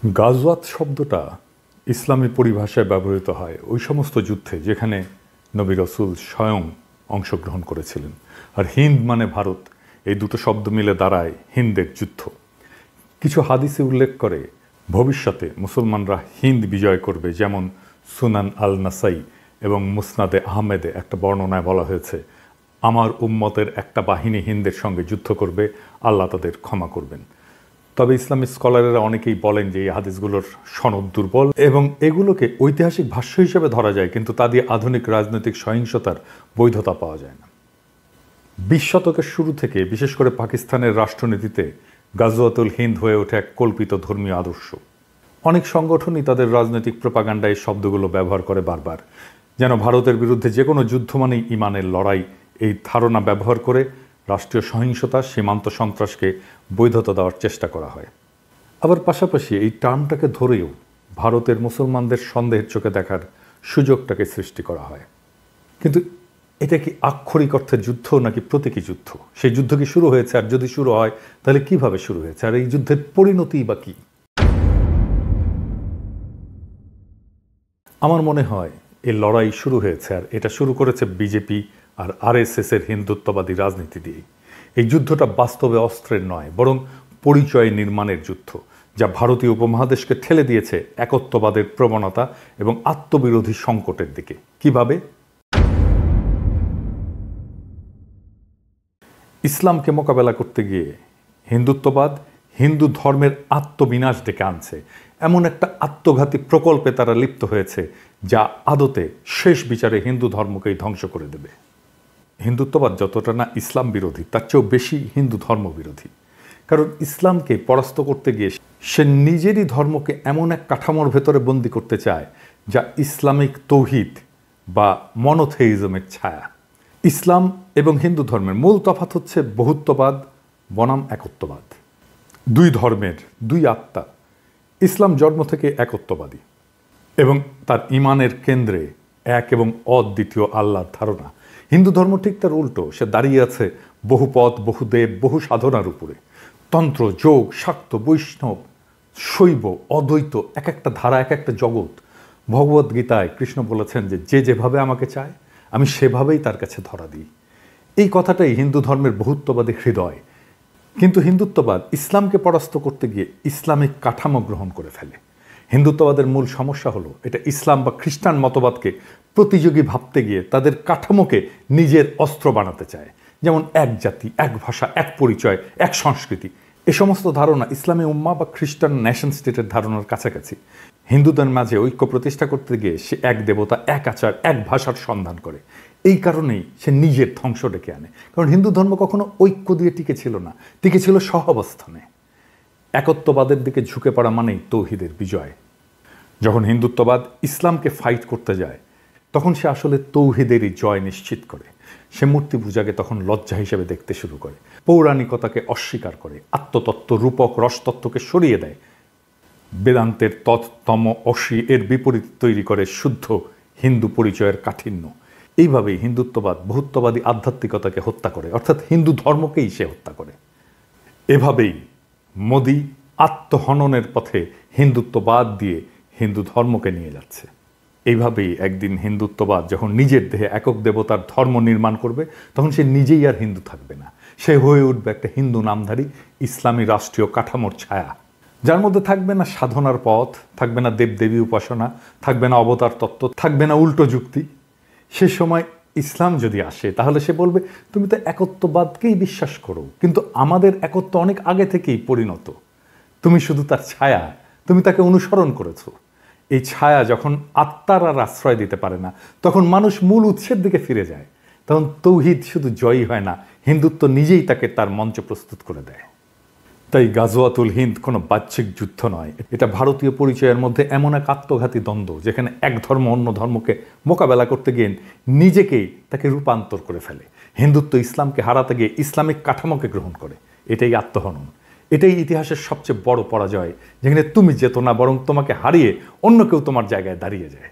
গাজওয়াত শব্দটা ইসলামী পরিভাষায় ব্যবহৃত হয় ওই সমস্ত যুদ্ধে যেখানে নবী রাসূল স্বয়ং অংশগ্রহণ করেছিলেন। আর হিন্দ মানে ভারত, এই দুটো শব্দ মিলে দাঁড়ায় হিন্দের যুদ্ধ। কিছু হাদিসে উল্লেখ করে ভবিষ্যতে মুসলমানরা হিন্দ বিজয় করবে, যেমন সুনান আল নাসাই এবং মুসনাদে আহমেদে একটা বর্ণনায় বলা হয়েছে, আমার উম্মতের একটা বাহিনী হিন্দের সঙ্গে যুদ্ধ করবে, আল্লাহ তাদের ক্ষমা করবেন। তবে ইসলামী স্কলারেরা অনেকেই বলেন যে এই হাদিসগুলোর সনদ দুর্বল এবং এগুলোকে ঐতিহাসিক ভাষ্য হিসেবে ধরা যায়, কিন্তু তা দিয়ে আধুনিক রাজনৈতিক সহিংসতার বৈধতা পাওয়া যায় না। 20 শতকের শুরু থেকে বিশেষ করে পাকিস্তানের রাষ্ট্রনীতিতে গাজওয়াতুল হিন্দ হয়ে ওঠে এক কল্পিত ধর্মীয় আদর্শ। অনেক সংগঠনই তাদের রাজনৈতিক প্রোপাগান্ডায় এই শব্দগুলো ব্যবহার করে বারবার, যেন ভারতের বিরুদ্ধে যে কোনো যুদ্ধ মানেই ইমানের লড়াই, এই ধারণা ব্যবহার করে রাষ্ট্রীয় সহিংসতা, সীমান্ত সন্ত্রাসকে বৈধতা দেওয়ার চেষ্টা করা হয়। আবার পাশাপাশি এই টার্মটাকে ধরেও ভারতের মুসলমানদের সন্দেহের চোখে দেখার সুযোগটাকে সৃষ্টি করা হয়। কিন্তু এটা কি আক্ষরিক অর্থে যুদ্ধ নাকি প্রতীকী যুদ্ধ? সেই যুদ্ধ কি শুরু হয়েছে? আর যদি শুরু হয় তাহলে কিভাবে শুরু হয়েছে? আর এই যুদ্ধের পরিণতি বা কি? আমার মনে হয় এই লড়াই শুরু হয়েছে, আর এটা শুরু করেছে বিজেপি আর আরএসএস এর হিন্দুত্ববাদী রাজনীতি দিয়ে। এই যুদ্ধটা বাস্তবে অস্ত্রের নয়, বরং পরিচয় নির্মাণের যুদ্ধ, যা ভারতীয় উপমহাদেশকে ঠেলে দিয়েছে একত্ববাদের প্রবণতা এবং আত্মবিরোধী সংকটের দিকে। কিভাবে? ইসলামকে মোকাবেলা করতে গিয়ে হিন্দুত্ববাদ হিন্দু ধর্মের আত্মবিনাশ ডেকে আনছে, এমন একটা আত্মঘাতী প্রকল্পে তারা লিপ্ত হয়েছে যা আদতে শেষ বিচারে হিন্দু ধর্মকেই ধ্বংস করে দেবে। হিন্দুত্ববাদ যতটা না ইসলাম বিরোধী, তার চেয়েও বেশি হিন্দু ধর্ম বিরোধী। কারণ ইসলামকে পরাস্ত করতে গিয়ে সে নিজেরই ধর্মকে এমন এক কাঠামোর ভেতরে বন্দী করতে চায় যা ইসলামিক তৌহিদ বা মনোথেইজমের ছায়া। ইসলাম এবং হিন্দু ধর্মের মূল তফাৎ হচ্ছে বহুত্ববাদ বনাম একত্ববাদ। দুই ধর্মের দুই আত্মা। ইসলাম জন্ম থেকে একত্ববাদী এবং তার ইমানের কেন্দ্রে এক এবং অদ্বিতীয় আল্লাহর ধারণা। হিন্দু ধর্ম ঠিক তার উল্টো, সে দাঁড়িয়ে আছে বহুপদ, বহুদেব, বহু সাধনার উপরে। তন্ত্র, যোগ, শাক্ত, বৈষ্ণব, শৈব, অদ্বৈত, এক একটা ধারা, এক একটা জগৎ। ভগবদ্গীতায় কৃষ্ণ বলেছেন যে যে যেভাবে আমাকে চায় আমি সেভাবেই তার কাছে ধরা দিই। এই কথাটাই হিন্দু ধর্মের বহুত্ববাদী হৃদয়। কিন্তু হিন্দুত্ববাদ ইসলামকে পরাস্ত করতে গিয়ে ইসলামিক কাঠামো গ্রহণ করে ফেলে। হিন্দুত্ববাদের মূল সমস্যা হলো এটা ইসলাম বা খ্রিস্টান মতবাদকে প্রতিযোগী ভাবতে গিয়ে তাদের কাঠামোকে নিজের অস্ত্র বানাতে চায়। যেমন এক জাতি, এক ভাষা, এক পরিচয়, এক সংস্কৃতি। এ সমস্ত ধারণা ইসলামী উম্মাহ বা খ্রিস্টান নেশন স্টেটের ধারণার কাছাকাছি। হিন্দুদের মাঝে ঐক্য প্রতিষ্ঠা করতে গিয়ে সে এক দেবতা, এক আচার, এক ভাষার সন্ধান করে। এই কারণেই সে নিজের ধ্বংস ডেকে আনে। কারণ হিন্দু ধর্ম কখনো ঐক্য দিয়ে টিকে ছিল না, টিকে ছিল সহাবস্থানে। একত্ববাদের দিকে ঝুঁকে পড়া মানেই তৌহিদের বিজয়। যখন হিন্দুত্ববাদ ইসলামকে ফাইট করতে যায় তখন সে আসলে তৌহিদেরই জয় নিশ্চিত করে। সে মূর্তি পূজাকে তখন লজ্জা হিসেবে দেখতে শুরু করে, পৌরাণিকতাকে অস্বীকার করে, আত্মতত্ত্ব, রূপক, রসতত্ত্বকে সরিয়ে দেয়, বেদান্তের তম অসি এর বিপরীত তৈরি করে শুদ্ধ হিন্দু পরিচয়ের কাঠিন্য। এইভাবেই হিন্দুত্ববাদ বহুত্ববাদী আধ্যাত্মিকতাকে হত্যা করে, অর্থাৎ হিন্দু ধর্মকেই সে হত্যা করে। এভাবেই মোদি আত্মহননের পথে হিন্দুত্ববাদ দিয়ে হিন্দু ধর্মকে নিয়ে যাচ্ছে। এইভাবেই একদিন হিন্দুত্ববাদ যখন নিজের দেহে একক দেবতার ধর্ম নির্মাণ করবে তখন সে নিজেই আর হিন্দু থাকবে না, সে হয়ে উঠবে একটা হিন্দু নামধারী ইসলামী রাষ্ট্রীয় কাঠামোর ছায়া, যার মধ্যে থাকবে না সাধনার পথ, থাকবে না দেবদেবী উপাসনা, থাকবে না অবতার তত্ত্ব, থাকবে না উল্টো যুক্তি। সে সময় ইসলাম যদি আসে তাহলে সে বলবে, তুমি তো একত্ববাদকেই বিশ্বাস করো, কিন্তু আমাদের একত্ব অনেক আগে থেকেই পরিণত, তুমি শুধু তার ছায়া, তুমি তাকে অনুসরণ করেছো। এই ছায়া যখন আত্মার আর আশ্রয় দিতে পারে না তখন মানুষ মূল উৎসের দিকে ফিরে যায়। তখন তৌহিদ শুধু জয়ী হয় না, হিন্দুত্ব নিজেই তাকে তার মঞ্চ প্রস্তুত করে দেয়। তাই গাজওয়াতুল হিন্দ কোনো বাহ্যিক যুদ্ধ নয়, এটা ভারতীয় পরিচয়ের মধ্যে এমন এক আত্মঘাতী দ্বন্দ্ব যেখানে এক ধর্ম অন্য ধর্মকে মোকাবেলা করতে গিয়ে নিজেকেই তাকে রূপান্তর করে ফেলে। হিন্দুত্ব ইসলামকে হারাতে গিয়ে ইসলামিক কাঠামোকে গ্রহণ করে। এটাই আত্মহনন, এটাই ইতিহাসের সবচেয়ে বড় পরাজয়, যেখানে তুমি যেত না বরং তোমাকে হারিয়ে অন্য কেউ তোমার জায়গায় দাঁড়িয়ে যায়।